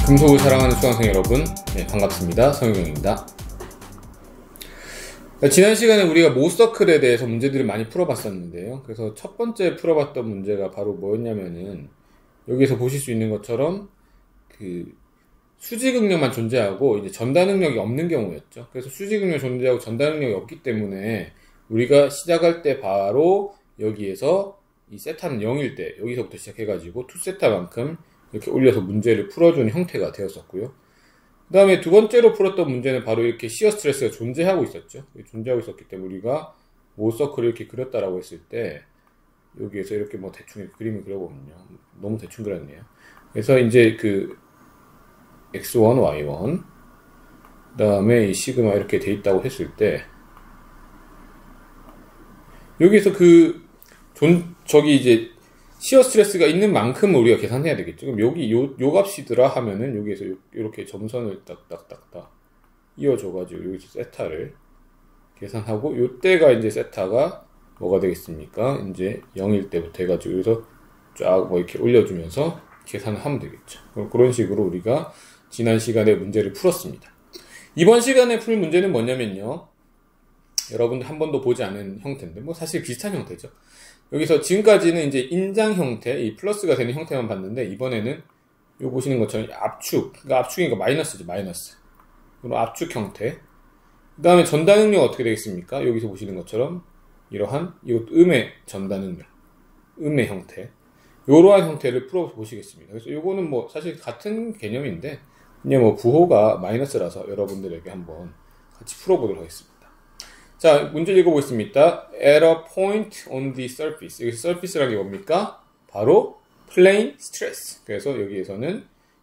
금속을 사랑하는 수강생 여러분, 네, 반갑습니다. 성유경입니다. 지난 시간에 우리가 모서클에 대해서 문제들을 많이 풀어봤었는데요. 그래서 첫 번째 풀어봤던 문제가 바로 뭐였냐면은, 여기서 보실 수 있는 것처럼 수직응력만 존재하고 이제 전단응력이 없는 경우였죠. 그래서 수직응력이 존재하고 전단응력이 없기 때문에 우리가 시작할 때 바로 여기에서 이 세타는 0일 때 여기서부터 시작해가지고 2세타만큼 이렇게 올려서 문제를 풀어주는 형태가 되었었고요. 그 다음에 두 번째로 풀었던 문제는 바로 이렇게 시어 스트레스가 존재하고 있었죠. 존재하고 있었기 때문에 우리가 모서클을 이렇게 그렸다라고 했을 때 여기에서 이렇게 뭐 대충 이렇게 그림을 그려보면요, 너무 대충 그렸네요. 그래서 이제 x1, y1 그 다음에 이 시그마 이렇게 돼 있다고 했을 때 여기서 저기 이제 시어 스트레스가 있는 만큼 우리가 계산해야 되겠죠. 그럼 여기 요 값이더라 하면은 여기에서 이렇게 점선을 딱딱딱딱 이어줘가지고 여기서 세타를 계산하고 요때가 이제 세타가 뭐가 되겠습니까? 이제 0일 때부터 해가지고 여기서 쫙 뭐 이렇게 올려주면서 계산을 하면 되겠죠. 그런 식으로 우리가 지난 시간에 문제를 풀었습니다. 이번 시간에 풀 문제는 뭐냐면요, 여러분들 한 번도 보지 않은 형태인데 뭐 사실 비슷한 형태죠. 여기서 지금까지는 이제 인장 형태, 이 플러스가 되는 형태만 봤는데 이번에는 요 보시는 것처럼 압축, 그러니까 압축이니까 마이너스죠, 마이너스. 그리고 압축 형태. 그 다음에 전단응력 어떻게 되겠습니까? 여기서 보시는 것처럼 이러한 이것도 음의 전단응력, 음의 형태. 요러한 형태를 풀어보시겠습니다. 그래서 요거는 뭐 사실 같은 개념인데 그냥 뭐 부호가 마이너스라서 여러분들에게 한번 같이 풀어보도록 하겠습니다. 자, 문제 읽어보겠습니다. At a point on the surface. 여기 surface라는 게 뭡니까? 바로 plane stress. 그래서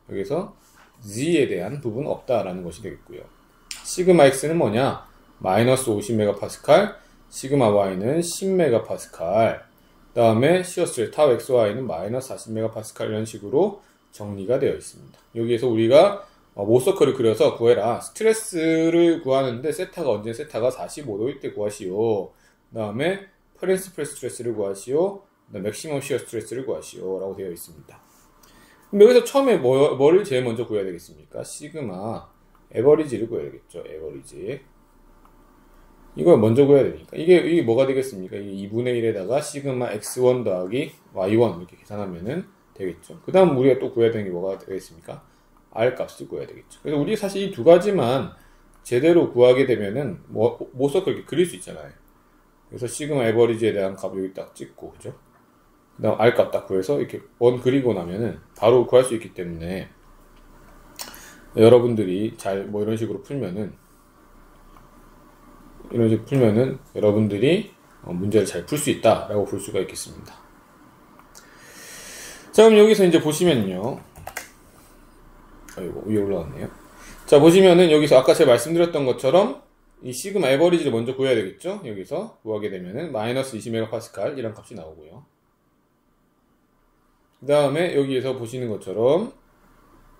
여기서 Z에 대한 부분은 없다라는 것이 되겠고요. 시그마 X는 뭐냐? 마이너스 50MPa, 시그마 Y는 10MPa, 그 다음에 시어 스트레스 타우 XY는 마이너스 40MPa 이런 식으로 정리가 되어 있습니다. 여기에서 우리가 모서클을 그려서 구해라. 스트레스를 구하는데 세타가 45도일 때 구하시오. 그 다음에 프린시플 스트레스를 구하시오. 그 다음에 맥시멈 시어 스트레스를 구하시오 라고 되어 있습니다. 그럼 여기서 처음에 뭐를 제일 먼저 구해야 되겠습니까? 시그마 에버리지를 구해야 되겠죠. 에버리지. 이걸 먼저 구해야 되니까 이게 뭐가 되겠습니까? 이게 2분의 1에다가 시그마 x1 더하기 y1 이렇게 계산하면은 되겠죠. 그 다음 우리가 또 구해야 되는 게 뭐가 되겠습니까? R 값을 구해야 되겠죠. 그래서 우리 사실 이 두 가지만 제대로 구하게 되면은 모서클 이렇게 그릴 수 있잖아요. 그래서 시그마 에버리지에 대한 값 여기 딱 찍고, 그죠? 그 다음 R 값 딱 구해서 이렇게 원 그리고 나면은 바로 구할 수 있기 때문에 여러분들이 뭐 이런 식으로 풀면은 여러분들이 문제를 잘 풀 수 있다라고 볼 수가 있겠습니다. 자, 그럼 여기서 이제 보시면요. 아이고, 위에 올라왔네요. 자, 보시면은 여기서 아까 제가 말씀드렸던 것처럼 이 시그마 에버리지를 먼저 구해야 되겠죠? 여기서 구하게 되면은 마이너스 20MPa 이런 값이 나오고요. 그 다음에 여기에서 보시는 것처럼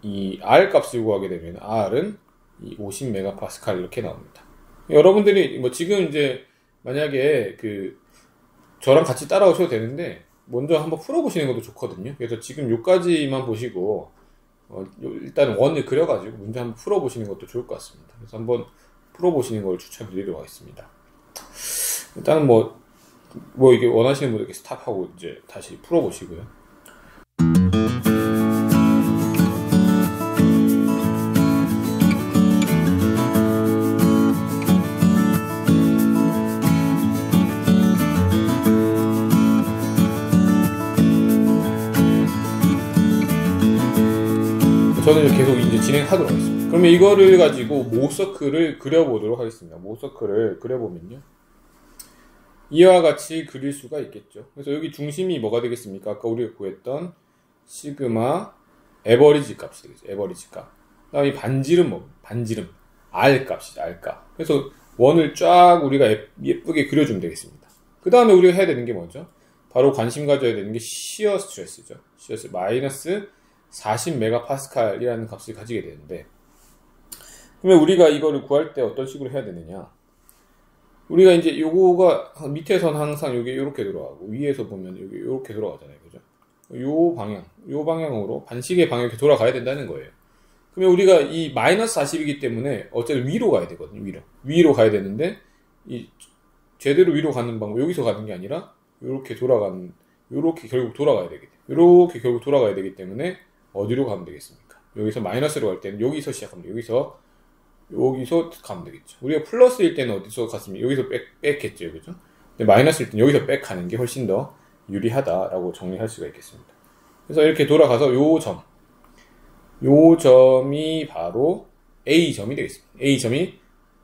이 R 값을 구하게 되면 R은 이 50MPa 이렇게 나옵니다. 여러분들이 뭐 지금 이제 만약에 저랑 같이 따라오셔도 되는데 먼저 한번 풀어보시는 것도 좋거든요. 그래서 지금 요까지만 보시고 일단 원을 그려가지고 문제 한번 풀어보시는 것도 좋을 것 같습니다. 그래서 한번 풀어보시는 걸 추천드리도록 하겠습니다. 일단은 뭐 이게 원하시는 분들 이렇게 스탑하고 이제 다시 풀어보시고요. 저는 계속 이제 진행하도록 하겠습니다. 그러면 이거를 가지고 모서클을 그려보도록 하겠습니다. 모서클을 그려보면요, 이와 같이 그릴 수가 있겠죠. 그래서 여기 중심이 뭐가 되겠습니까? 아까 우리가 구했던 시그마 에버리지 값이 되겠죠. 에버리지 값. 그 다음에 반지름 반지름 R 값이죠. R 값. 그래서 원을 쫙 우리가 예쁘게 그려주면 되겠습니다. 그 다음에 우리가 해야 되는 게 뭐죠? 바로 관심 가져야 되는 게 시어 스트레스죠. 시어 스트레스 마이너스 40MPa이라는 값을 가지게 되는데, 그러면 우리가 이거를 구할 때 어떤 식으로 해야 되느냐? 우리가 이제 요거가 밑에선 항상 여기 이렇게 들어가고 위에서 보면 여기 이렇게 돌아가잖아요, 그죠? 요 방향으로 반시계 방향 이렇게 돌아가야 된다는 거예요. 그러면 우리가 이 마이너스 40이기 때문에 어쨌든 위로 가야 되거든요. 위로 가야 되는데 이 제대로 위로 가는 방법, 여기서 가는 게 아니라 이렇게 결국 돌아가야 되기 때문에 이렇게 결국 돌아가야 되기 때문에 어디로 가면 되겠습니까? 여기서 마이너스로 갈 때는 여기서 시작합니다. 여기서 가면 되겠죠. 우리가 플러스일 때는 어디서 갔습니까? 여기서 뺐겠죠, 그죠? 근데 마이너스일 때는 여기서 백 가는 게 훨씬 더 유리하다라고 정리할 수가 있겠습니다. 그래서 이렇게 돌아가서 요 점이 바로 A점이 되겠습니다. A점이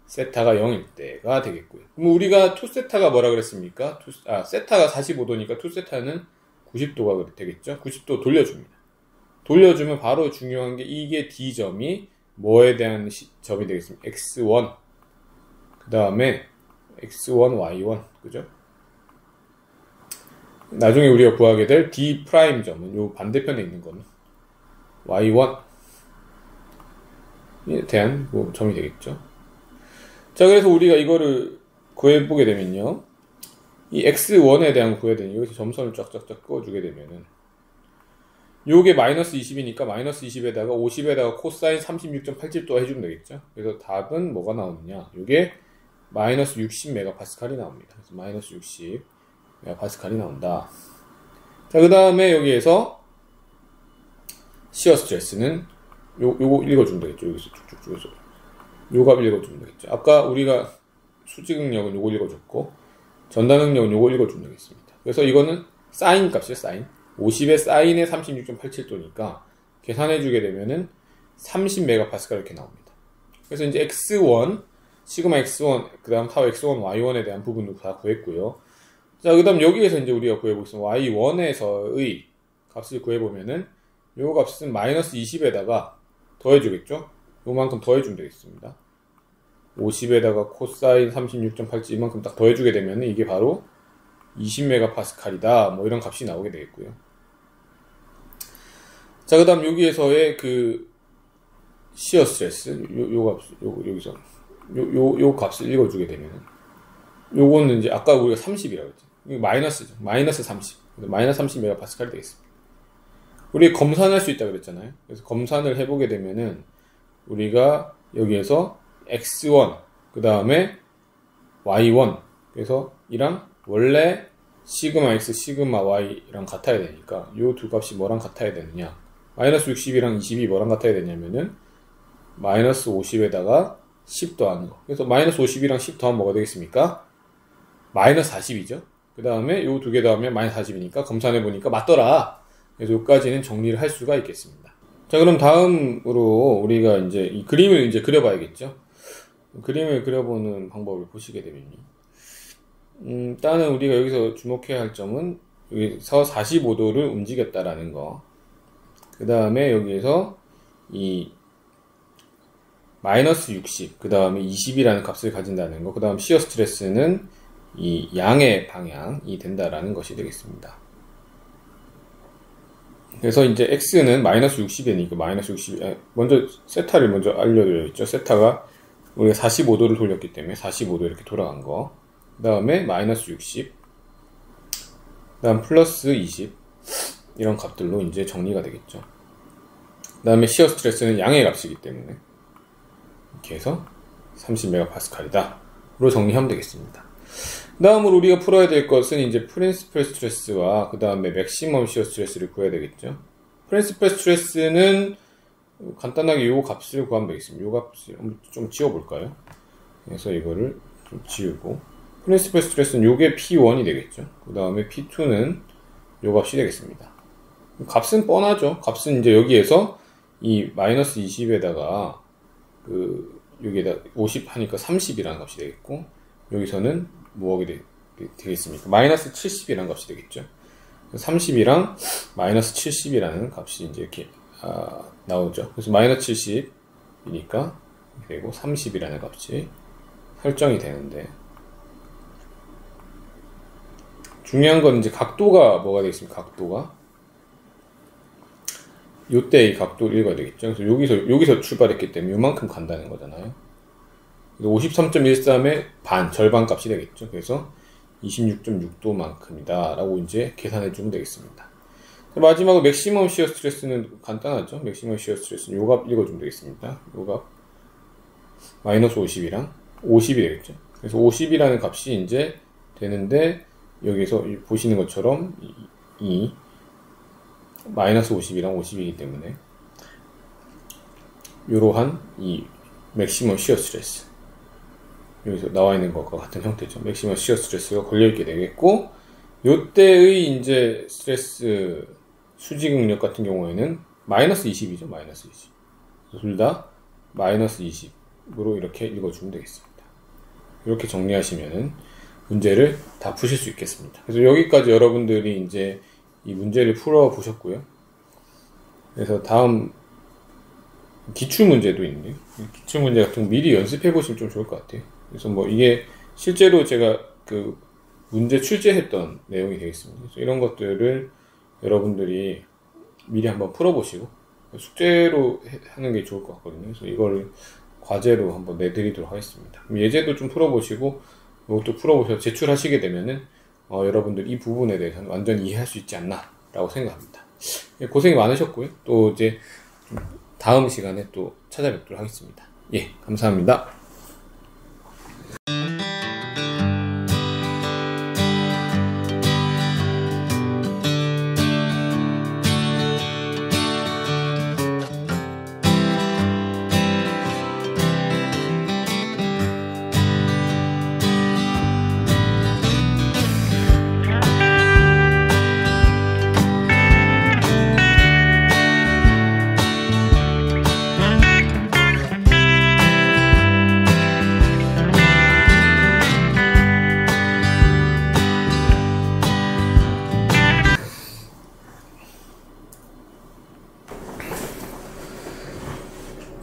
세타가 0일 때가 되겠고요. 그럼 우리가 2세타가 뭐라 그랬습니까? 세타가 45도니까 2세타는 90도가 되겠죠? 90도 돌려줍니다. 돌려주면 바로 중요한 게 이게 D점이 뭐에 대한 점이 되겠습니까? X1. 그 다음에 X1, Y1. 그죠? 나중에 우리가 구하게 될 D' 점은 요 반대편에 있는 거는 Y1에 대한 점이 되겠죠. 자, 그래서 우리가 이거를 구해보게 되면요. 이 X1에 대한 구해야 되니 여기서 점선을 쫙쫙쫙 그어주게 되면은 요게 마이너스 20이니까 마이너스 20에다가 50에다가 코사인 36.87도 해주면 되겠죠. 그래서 답은 뭐가 나오느냐. 요게 마이너스 60메가파스칼이 나옵니다. 그래서 마이너스 60메가파스칼이 나온다. 자, 그 다음에 여기에서 시어 스트레스는 요거 읽어주면 되겠죠. 여기서 쭉쭉쭉 해서. 요 값 읽어주면 되겠죠. 아까 우리가 수직 능력은 요거 읽어줬고, 전달 능력은 요거 읽어주면 되겠습니다. 그래서 이거는 사인 값이에요, 사인. 50의 사인의 36.87도니까 계산해주게 되면은 30메가파스칼 이렇게 나옵니다. 그래서 이제 X1, 시그마 X1, 그 다음 타워 X1, Y1에 대한 부분도 다 구했고요. 자, 그 다음 여기에서 이제 우리가 구해보겠습니다. Y1에서의 값을 구해보면은 요 값은 마이너스 20에다가 더해주겠죠? 요만큼 더해주면 되겠습니다. 50에다가 코사인 36.87 이만큼 딱 더해주게 되면 이게 바로 20메가파스칼이다. 뭐 이런 값이 나오게 되겠고요. 자, 그 다음 여기에서의 그 시어 스트레스, 여기서 요 값을 읽어주게 되면 요거는 이제 아까 우리가 30이라고 했죠. 이거 마이너스죠. 마이너스 30. 마이너스 30메가파스칼이 되겠습니다. 우리 검산할 수 있다고 그랬잖아요. 그래서 검산을 해보게 되면은 우리가 여기에서 X1, 그 다음에 Y1, 그래서 이랑 원래 시그마 X, 시그마 Y랑 같아야 되니까 이 두 값이 뭐랑 같아야 되느냐. 마이너스 60이랑 20이 뭐랑 같아야 되냐면은 마이너스 50에다가 10 더하는 거. 그래서 마이너스 50이랑 10 더하면 뭐가 되겠습니까? 마이너스 40이죠. 그 다음에 이 두 개 더하면 마이너스 40이니까 검산해보니까 맞더라. 그래서 여기까지는 정리를 할 수가 있겠습니다. 자, 그럼 다음으로 우리가 이제 이 그림을 이제 그려봐야겠죠. 그림을 그려보는 방법을 보시게 되면요. 일단은 우리가 여기서 주목해야 할 점은 여기서 45도를 움직였다라는 거. 그 다음에 여기에서 이 마이너스 60, 그 다음에 20이라는 값을 가진다는 거. 그 다음 시어 스트레스는 이 양의 방향이 된다라는 것이 되겠습니다. 그래서 이제 X는 마이너스 60이니까 마이너스 60, 먼저 세타를 먼저 알려드려 있죠. 세타가 우리가 45도를 돌렸기 때문에 45도 이렇게 돌아간 거. 그 다음에 마이너스 60, 그 다음 플러스 20, 이런 값들로 이제 정리가 되겠죠. 그 다음에 시어 스트레스는 양의 값이기 때문에 이렇게 해서 30메가파스칼이다. 로 정리하면 되겠습니다. 그 다음으로 우리가 풀어야 될 것은 이제 프린시플 스트레스와 그 다음에 맥시멈 시어 스트레스를 구해야 되겠죠. 프린시플 스트레스는 간단하게 요 값을 구하면 되겠습니다. 요 값을 좀 지워볼까요? 그래서 이거를 좀 지우고, 프린시플 스트레스는 요게 P1이 되겠죠. 그 다음에 P2는 요 값이 되겠습니다. 값은 뻔하죠. 값은 이제 여기에서 이 마이너스 20에다가 여기에다 50 하니까 30이라는 값이 되겠고, 여기서는 뭐하게 되겠습니까? 마이너스 70이라는 값이 되겠죠. 30이랑 마이너스 70이라는 값이 이제 이렇게 나오죠. 그래서 마이너스 70이니까 그리고 30이라는 값이 설정이 되는데, 중요한 건 이제 각도가 뭐가 되겠습니까? 각도가 요때 이 각도를 읽어야 되겠죠. 그래서 여기서 출발했기 때문에 요만큼 간다는 거잖아요. 53.13의 반, 절반 값이 되겠죠. 그래서 26.6도만큼이다 라고 이제 계산해 주면 되겠습니다. 마지막으로 맥시멈 시어 스트레스는 간단하죠. 맥시멈 시어 스트레스는 요 값 읽어주면 되겠습니다. 요 값 마이너스 50이랑 50이 되겠죠. 그래서 50이라는 값이 이제 되는데 여기서 보시는 것처럼 이 마이너스 50이랑 50이기 때문에 이러한 이 맥시멈 시어 스트레스 여기서 나와 있는 것과 같은 형태죠. 맥시멈 시어 스트레스가 걸려있게 되겠고 요때의 이제 스트레스 수직 응력 같은 경우에는 마이너스 20이죠. 마이너스 20. 둘 다 마이너스 20으로 이렇게 읽어주면 되겠습니다. 이렇게 정리하시면은 문제를 다 푸실 수 있겠습니다. 그래서 여기까지 여러분들이 이제 이 문제를 풀어 보셨고요. 그래서 다음 기출문제도 있는데 기출문제 같은 거 미리 연습해 보시면 좀 좋을 것 같아요. 그래서 뭐 이게 실제로 제가 그 문제 출제했던 내용이 되겠습니다. 그래서 이런 것들을 여러분들이 미리 한번 풀어보시고 숙제로 하는 게 좋을 것 같거든요. 그래서 이걸 과제로 한번 내드리도록 하겠습니다. 예제도 좀 풀어보시고 이것도 풀어보셔서 제출하시게 되면은 여러분들 이 부분에 대해서는 완전히 이해할 수 있지 않나 라고 생각합니다. 고생이 많으셨고요. 또 이제 다음 시간에 또 찾아뵙도록 하겠습니다. 예, 감사합니다.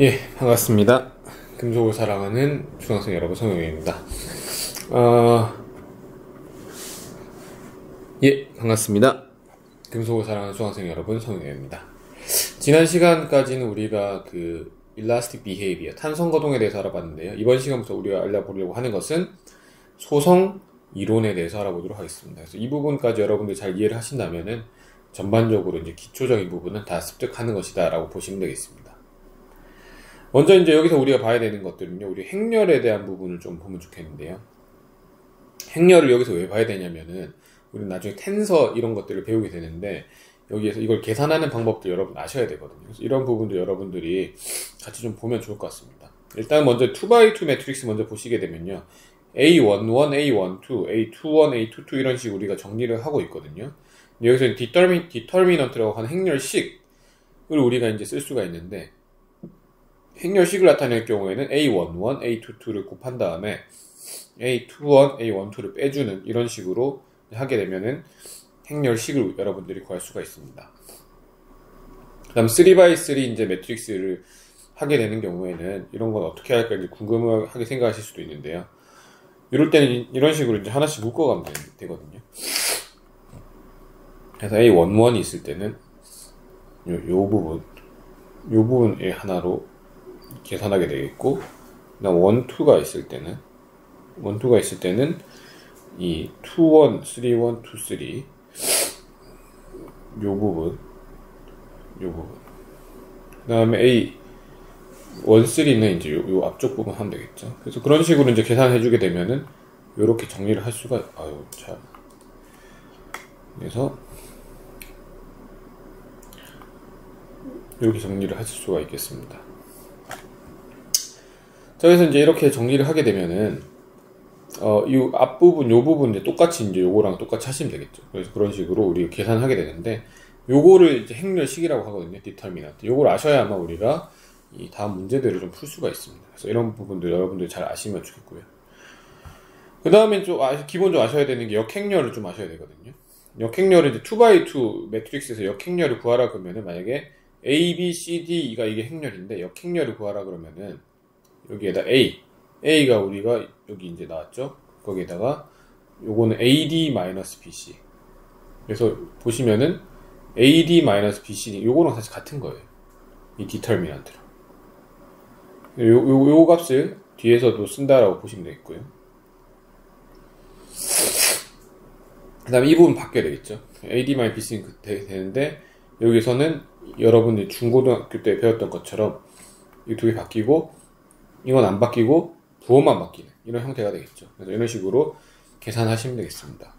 예, 반갑습니다. 금속을 사랑하는 중학생 여러분, 성영입니다. 예, 반갑습니다. 금속을 사랑하는 중학생 여러분, 성영입니다. 지난 시간까지는 우리가 그 일라스틱 비헤이비어, 탄성 거동에 대해서 알아봤는데요. 이번 시간부터 우리가 알아보려고 하는 것은 소성 이론에 대해서 알아보도록 하겠습니다. 그래서 이 부분까지 여러분들 잘 이해를 하신다면은 전반적으로 이제 기초적인 부분은 다 습득하는 것이다 라고 보시면 되겠습니다. 먼저 이제 여기서 우리가 봐야 되는 것들은요, 우리 행렬에 대한 부분을 좀 보면 좋겠는데요. 행렬을 여기서 왜 봐야 되냐면은, 우리는 나중에 텐서 이런 것들을 배우게 되는데, 여기에서 이걸 계산하는 방법도 여러분 아셔야 되거든요. 그래서 이런 부분도 여러분들이 같이 좀 보면 좋을 것 같습니다. 일단 먼저 2x2 매트릭스 먼저 보시게 되면요. A11, A12, A21, A22 이런 식으로 우리가 정리를 하고 있거든요. 여기서 디터미넌트라고 하는 행렬식을 우리가 이제 쓸 수가 있는데, 행렬식을 나타낼 경우에는 A11, A22를 곱한 다음에 A21, A12를 빼주는 이런 식으로 하게 되면은 행렬식을 여러분들이 구할 수가 있습니다. 그 다음 3x3 이제 매트릭스를 하게 되는 경우에는 이런 건 어떻게 할까 이제 궁금하게 생각하실 수도 있는데요. 이럴 때는 이런 식으로 이제 하나씩 묶어가면 되거든요. 그래서 A11이 있을 때는 요 부분의 하나로 계산하게 되겠고, 그다음 1, 2가 있을 때는 이 2, 1, 3, 1, 2, 3 요 부분 그 다음에 A 1, 3는 이제 요 앞쪽 부분 하면 되겠죠. 그래서 그런 식으로 이제 계산해 주게 되면은 요렇게 정리를 할 수가 그래서 이렇게 정리를 하실 수가 있겠습니다. 자, 그래서 이제 이렇게 정리를 하게 되면은, 이 앞부분, 요 부분 이제 똑같이 이제 요거랑 똑같이 하시면 되겠죠. 그래서 그런 식으로 우리가 계산하게 되는데, 요거를 이제 행렬식이라고 하거든요. 디터미넌트. 요걸 아셔야 아마 우리가 이 다음 문제들을 좀 풀 수가 있습니다. 그래서 이런 부분들 여러분들 잘 아시면 좋겠고요. 그 다음에 좀 기본적으로 아셔야 되는 게 역행렬을 좀 아셔야 되거든요. 역행렬을 이제 2x2 매트릭스에서 역행렬을 구하라 그러면은 만약에 A, B, C, D가 이게 행렬인데 역행렬을 구하라 그러면은 여기에다 A가 우리가 여기 이제 나왔죠? 거기에다가 요거는 AD-BC. 그래서 보시면은 AD-BC 요거랑 사실 같은 거예요. 이 디터미넌트로. 요 값을 뒤에서도 쓴다라고 보시면 되겠고요. 그 다음에 이 부분 바뀌어야 되겠죠. AD-BC는 되는데, 여기서는 여러분이 중고등학교 때 배웠던 것처럼 이 두 개 바뀌고, 이건 안 바뀌고, 부호만 바뀌는 이런 형태가 되겠죠. 그래서 이런 식으로 계산하시면 되겠습니다.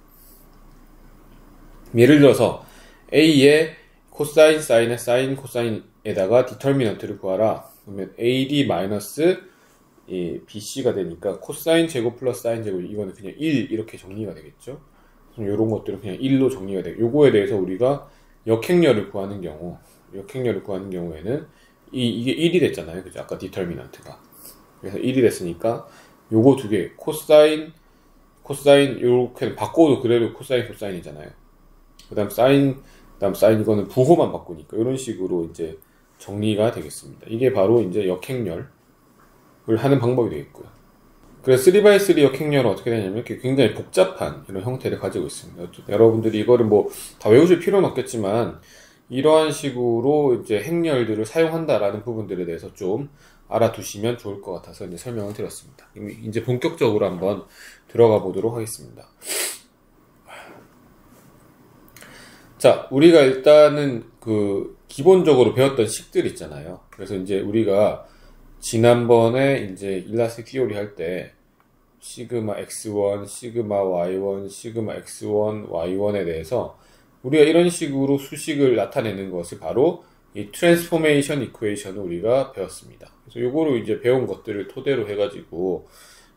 예를 들어서 A의 코사인, 사인의 사인, 코사인에다가 디터미넌트를 구하라. 그러면 AD 마이너스 BC가 되니까 코사인 제곱 플러스 사인 제곱, 이거는 그냥 1 이렇게 정리가 되겠죠. 이런 것들은 그냥 1로 정리가 되고, 요거에 대해서 우리가 역행렬을 구하는 경우에는 이게 1이 됐잖아요. 그죠? 아까 디터미넌트가. 그래서 1이 됐으니까 요거 두 개, 코사인 요렇게 바꿔도 그래도 코사인이잖아요. 그다음 사인 이거는 부호만 바꾸니까 이런 식으로 이제 정리가 되겠습니다. 이게 바로 이제 역행렬을 하는 방법이 되겠고요. 그래서 3x3 역행렬은 어떻게 되냐면 이렇게 굉장히 복잡한 이런 형태를 가지고 있습니다. 여러분들이 이거를 뭐 다 외우실 필요는 없겠지만, 이러한 식으로 이제 행렬들을 사용한다라는 부분들에 대해서 좀 알아두시면 좋을 것 같아서 이제 설명을 드렸습니다. 이제 본격적으로 한번 들어가 보도록 하겠습니다. 자, 우리가 일단은 기본적으로 배웠던 식들 있잖아요. 그래서 이제 우리가 지난번에 이제 일라스틱 티오리 할 때 시그마 x1, 시그마 y1, 시그마 x1, y1에 대해서 우리가 이런 식으로 수식을 나타내는 것을 바로 이 트랜스포메이션 이퀘이션을 우리가 배웠습니다. 그래서 요거로 이제 배운 것들을 토대로 해가지고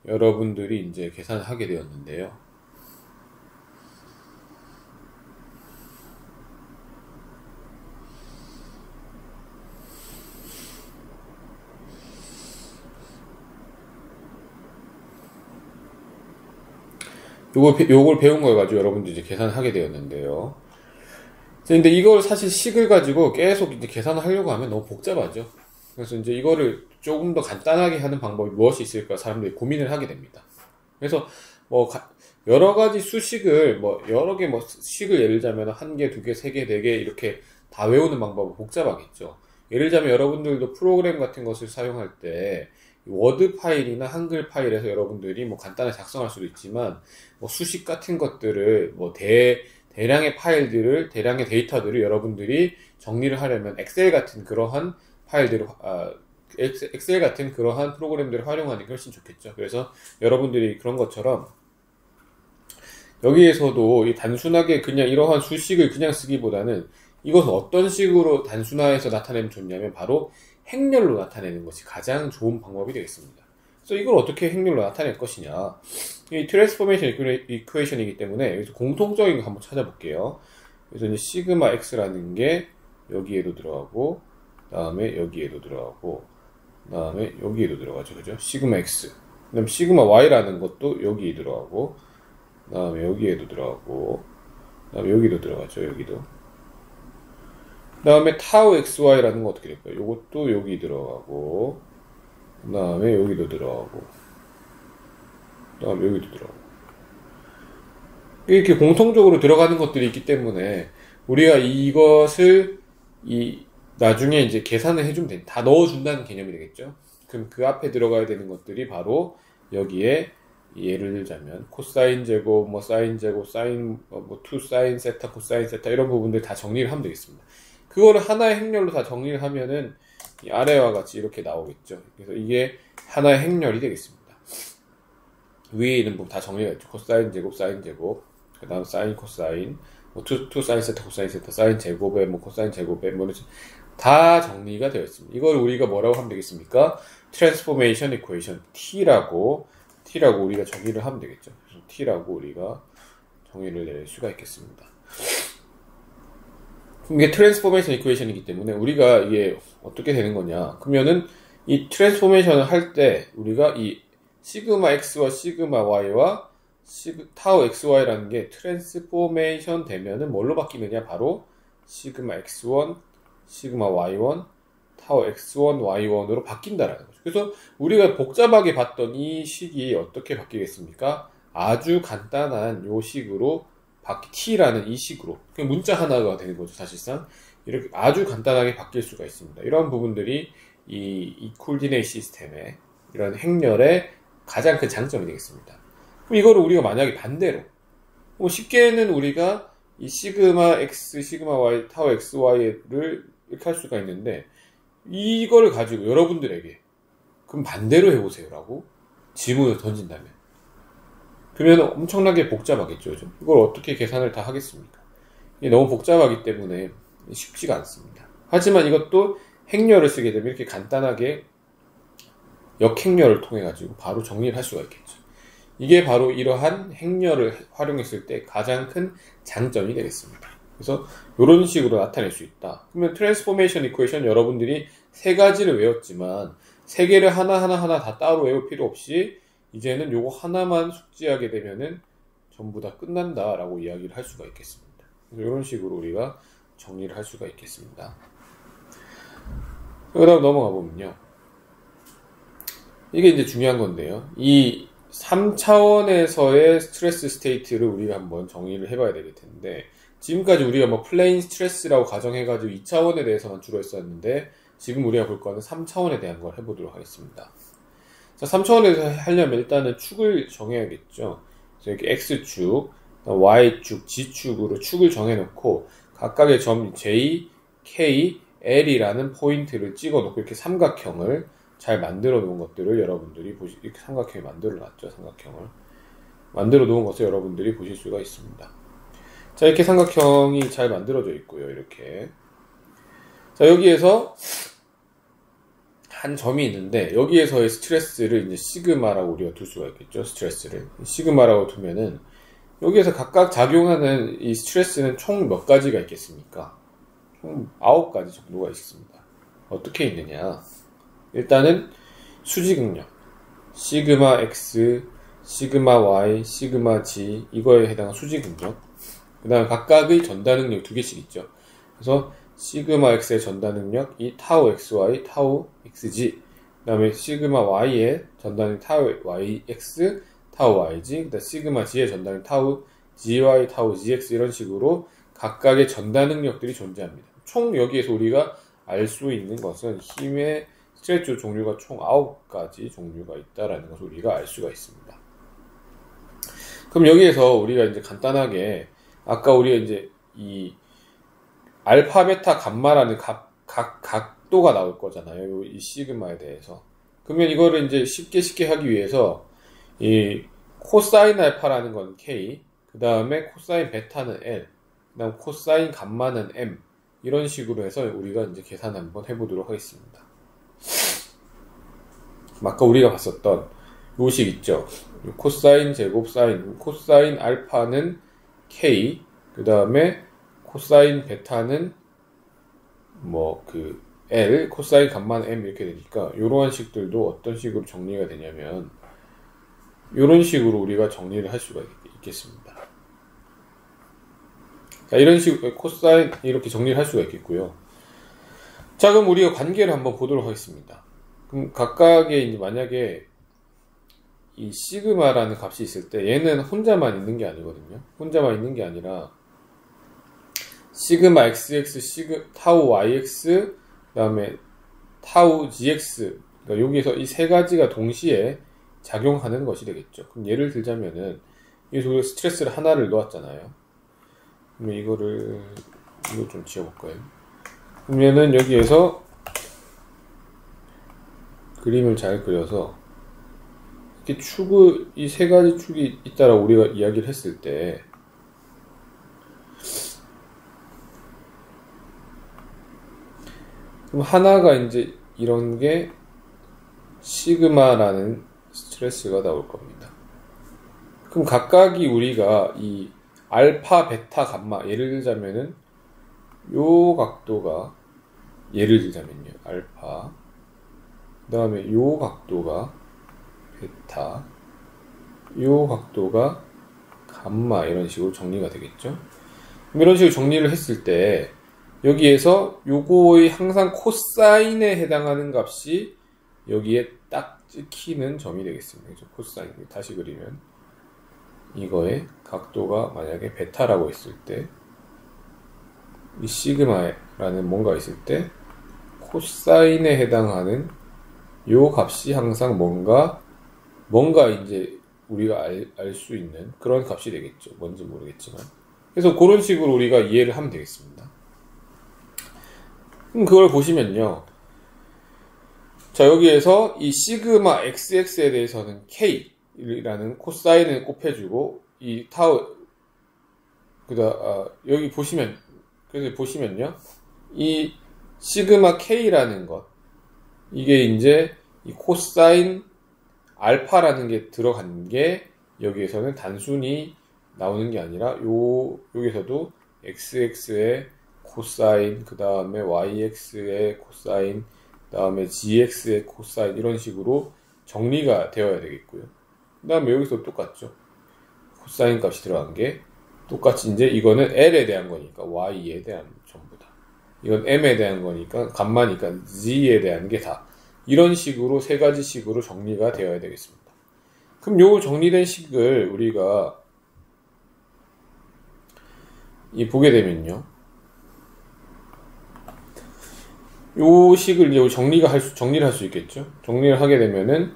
여러분들이 이제 계산을 하게 되었는데요. 요걸 배운 걸 가지고 여러분들이 이제 계산을 하게 되었는데요. 근데 이걸 사실 식을 가지고 계속 이제 계산을 하려고 하면 너무 복잡하죠. 그래서 이제 이거를 조금 더 간단하게 하는 방법이 무엇이 있을까 사람들이 고민을 하게 됩니다. 그래서 뭐 여러 가지 수식을 여러 개 식을 예를 들자면 1개, 2개, 3개, 4개 이렇게 다 외우는 방법은 복잡하겠죠. 예를 들자면 여러분들도 프로그램 같은 것을 사용할 때 워드 파일이나 한글 파일에서 여러분들이 간단하게 작성할 수도 있지만 수식 같은 것들을 대량의 파일들을, 대량의 데이터들을 여러분들이 정리를 하려면 엑셀 같은 그러한 파일들을, 엑셀 같은 그러한 프로그램들을 활용하는 게 훨씬 좋겠죠. 그래서 여러분들이 그런 것처럼 여기에서도 단순하게 그냥 이러한 수식을 그냥 쓰기보다는 이것을 어떤 식으로 단순화해서 나타내면 좋냐면 바로 행렬로 나타내는 것이 가장 좋은 방법이 되겠습니다. 그래서 이걸 어떻게 행렬로 나타낼 것이냐. 이 트랜스포메이션 이퀘이션이기 때문에 여기서 공통적인 거 한번 찾아볼게요. 그래서 이제 시그마 x라는 게 여기에도 들어가고, 다음에 여기에도 들어가고, 다음에 여기에도 들어가죠. 그죠? 시그마 x. 그 다음에 시그마 y라는 것도 여기에 들어가고, 다음에 여기에도 들어가고, 다음에 여기도 들어가죠. 여기도. 그 다음에 타우 xy라는 거 어떻게 될까요? 요것도 여기 들어가고, 그 다음에 여기도 들어가고, 그 다음에 여기도 들어가고. 이렇게 공통적으로 들어가는 것들이 있기 때문에 우리가 이것을 나중에 이제 계산을 해주면 돼. 다 넣어준다는 개념이 되겠죠. 그럼 그 앞에 들어가야 되는 것들이 바로 여기에 예를 들자면 코사인 제곱, 사인 제곱, 사인, 투 사인 세타, 코사인 세타 이런 부분들 다 정리를 하면 되겠습니다. 그거를 하나의 행렬로 다 정리를 하면은 이 아래와 같이 이렇게 나오겠죠. 그래서 이게 하나의 행렬이 되겠습니다. 위에 있는 부분 다 정리가 있죠. 코사인 제곱, 사인 제곱, 그 다음 사인, 코사인, 투 사인 세타, 코사인 세타, 사인 제곱에 코사인 제곱에 다 정리가 되어 있습니다. 이걸 우리가 뭐라고 하면 되겠습니까? 트랜스포메이션 이퀘이션 T라고 우리가 정의를 하면 되겠죠. 그래서 T라고 우리가 정의를 내릴 수가 있겠습니다. 이게 트랜스포메이션 이퀘이션이기 때문에 우리가 이게 어떻게 되는 거냐. 그러면은 이 트랜스포메이션을 할 때 우리가 이 시그마 x와 시그마 y와 타우 xy라는 게 트랜스포메이션 되면은 뭘로 바뀌느냐. 바로 시그마 x1, 시그마 y1, 타우 x1, y1으로 바뀐다라는 거죠. 그래서 우리가 복잡하게 봤던 이 식이 어떻게 바뀌겠습니까? 아주 간단한 요 식으로 T라는 이 식으로 그냥 문자 하나가 되는 거죠. 사실상 이렇게 아주 간단하게 바뀔 수가 있습니다. 이런 부분들이 이 코디네이트 시스템의 이런 행렬의 가장 큰 장점이 되겠습니다. 그럼 이거를 우리가 만약에 반대로 쉽게는 우리가 이 시그마 x, 시그마 y, 타우 x, y를 이렇게 할 수가 있는데, 이거를 가지고 여러분들에게 그럼 반대로 해보세요 라고 질문을 던진다면, 그러면 엄청나게 복잡하겠죠. 이걸 어떻게 계산을 다 하겠습니까? 이게 너무 복잡하기 때문에 쉽지가 않습니다. 하지만 이것도 행렬을 쓰게 되면 이렇게 간단하게 역행렬을 통해 가지고 바로 정리를 할 수가 있겠죠. 이게 바로 이러한 행렬을 활용했을 때 가장 큰 장점이 되겠습니다. 그래서 이런 식으로 나타낼 수 있다. 그러면 트랜스포메이션 이퀘이션 여러분들이 세 가지를 외웠지만 세 개를 하나하나 다 따로 외울 필요 없이 이제는 요거 하나만 숙지하게 되면은 전부 다 끝난다라고 이야기를 할 수가 있겠습니다. 그래서 이런 식으로 우리가 정리를 할 수가 있겠습니다. 그 다음 넘어가 보면요. 이게 이제 중요한 건데요. 이 3차원에서의 스트레스 스테이트를 우리가 한번 정의를 해봐야 되겠 텐데, 지금까지 우리가 뭐 플레인 스트레스라고 가정해가지고 2차원에 대해서만 주로 했었는데, 지금 우리가 볼 거는 3차원에 대한 걸 해보도록 하겠습니다. 자, 3차원에서 하려면 일단은 축을 정해야겠죠. 그래서 이렇게 X축, Y축, G축으로 축을 정해놓고 각각의 점 J, K, L이라는 포인트를 찍어놓고 이렇게 삼각형을 잘 만들어 놓은 것들을 여러분들이 이렇게 삼각형을 만들어 놨죠. 삼각형을 만들어 놓은 것을 여러분들이 보실 수가 있습니다. 자, 이렇게 삼각형이 잘 만들어져 있고요. 이렇게. 자, 여기에서 한 점이 있는데, 여기에서의 스트레스를 이제 시그마라고 우리가 둘 수가 있겠죠. 스트레스를. 시그마라고 두면은, 여기에서 각각 작용하는 이 스트레스는 총 몇 가지가 있겠습니까? 총 9가지 정도가 있습니다. 어떻게 있느냐. 일단은 수직응력. 시그마 X, 시그마 Y, 시그마 G, 이거에 해당한 수직응력. 그 다음 각각의 전단응력 2개씩 있죠. 그래서 시그마 X의 전단능력, 이 타우 XY, 타우 XG, 그 다음에 시그마 Y의 전단능 타우 YX, 타우 YG, 그 다음 시그마 G의 전단능 타우 GY, 타우 GX, 이런 식으로 각각의 전단능력들이 존재합니다. 총 여기에서 우리가 알 수 있는 것은 힘의 스트레스 종류가 총 9가지 종류가 있다라는 것을 우리가 알 수가 있습니다. 그럼 여기에서 우리가 이제 간단하게, 아까 우리가 이제 이 알파, 베타, 감마라는 각도가 나올 거잖아요. 이 시그마에 대해서. 그러면 이거를 이제 쉽게 하기 위해서 이 코사인 알파라는 건 K, 그 다음에 코사인 베타는 L, 그 다음 코사인 감마는 M, 이런 식으로 해서 우리가 이제 계산 한번 해보도록 하겠습니다. 아까 우리가 봤었던 요식 있죠. 코사인 제곱 사인, 코사인 알파는 K, 그 다음에 코사인 베타는 L, 코사인 감마는 M 이렇게 되니까, 이러한 식들도 어떤 식으로 정리가 되냐면 이런 식으로 우리가 정리를 할 수가 있겠습니다. 자, 이런 식으로 코사인 이렇게 정리를 할 수가 있겠고요. 자, 그럼 우리가 관계를 한번 보도록 하겠습니다. 그럼 각각의 이제 만약에 이 시그마라는 값이 있을 때 얘는 혼자만 있는 게 아니거든요. 혼자만 있는 게 아니라 시그마 XX, 타우 YX, 그 다음에 타우 GX, 그러니까 여기서 이 세 가지가 동시에 작용하는 것이 되겠죠. 그럼 예를 들자면은, 여기서 스트레스를 하나를 놓았잖아요. 그러면 이거 좀 지워볼까요? 그러면은 여기에서 그림을 잘 그려서, 이렇게 이 세 가지 축이 있다라고 우리가 이야기를 했을 때, 그럼 하나가 이제 이런 게 시그마라는 스트레스가 나올 겁니다. 그럼 각각이 우리가 이 알파, 베타, 감마, 예를 들자면은 요 각도가, 예를 들자면요, 알파, 그 다음에 요 각도가 베타, 요 각도가 감마, 이런 식으로 정리가 되겠죠. 그럼 이런 식으로 정리를 했을 때 여기에서 요거의 항상 코사인에 해당하는 값이 여기에 딱 찍히는 점이 되겠습니다. 그렇죠? 코사인, 다시 그리면 이거의 각도가 만약에 베타라고 했을 때, 이 시그마라는 뭔가 있을 때 코사인에 해당하는 요 값이 항상 뭔가 이제 우리가 알 수 있는 그런 값이 되겠죠. 뭔지 모르겠지만. 그래서 그런 식으로 우리가 이해를 하면 되겠습니다. 그럼 그걸 보시면요. 자, 여기에서 이 시그마 xx에 대해서는 k라는 코사인을 곱해주고, 이 타우, 여기 그래서 보시면요. 이 시그마 k라는 것, 이게 이제 이 코사인 알파라는 게 들어간 게 여기에서는 단순히 나오는 게 아니라 여기서도 xx의 코사인, 그 다음에 yx의 코사인, 그 다음에 gx의 코사인, 이런 식으로 정리가 되어야 되겠고요. 그 다음에 여기서 똑같죠. 코사인 값이 들어간 게 똑같이 이제 이거는 l에 대한 거니까 y에 대한 전부 다. 이건 m에 대한 거니까 감마니까 g에 대한 게 다. 이런 식으로 세 가지 식으로 정리가 되어야 되겠습니다. 그럼 요 정리된 식을 우리가 보게 되면요. 요 식을 이제 정리를 할 수 있겠죠. 정리를 하게 되면은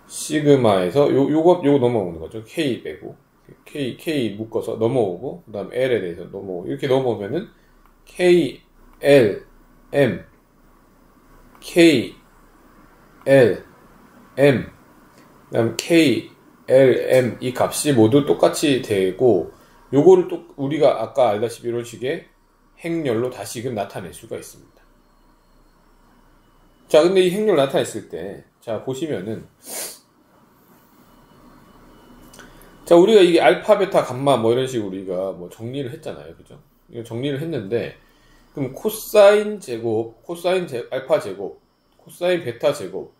시그마에서 요거 넘어오는 거죠. k 빼고 k 묶어서 넘어오고, 그 다음 l에 대해서 넘어오고, 이렇게 넘어오면은 k l m k l m 그 다음 k l m 이 값이 모두 똑같이 되고, 요거를 또 우리가 아까 알다시피 이런 식의 행렬로 다시금 나타낼 수가 있습니다. 자, 근데 이 행렬 나타냈을 때, 자, 보시면은, 자, 우리가 이게 알파, 베타, 감마, 뭐 이런 식으로 우리가 뭐 정리를 했잖아요. 그죠? 이거 정리를 했는데, 그럼 코사인 제곱, 알파 제곱, 코사인 베타 제곱,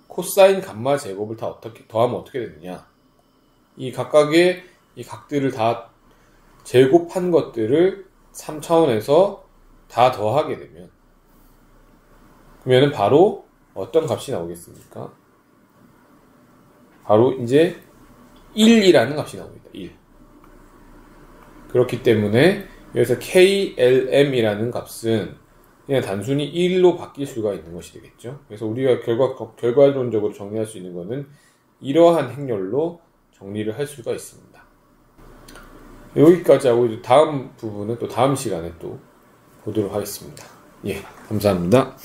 코사인 감마 제곱을 다 더하면 어떻게 되느냐? 이 각각의 이 각들을 다 제곱한 것들을 3차원에서 다 더하게 되면, 그러면은 바로 어떤 값이 나오겠습니까? 바로 이제 1이라는 값이 나옵니다. 1. 그렇기 때문에 여기서 KLM이라는 값은 그냥 단순히 1로 바뀔 수가 있는 것이 되겠죠. 그래서 우리가 결과론적으로 정리할 수 있는 것은 이러한 행렬로 정리를 할 수가 있습니다. 여기까지 하고 이제 다음 부분은 또 다음 시간에 또 보도록 하겠습니다. 예, 감사합니다.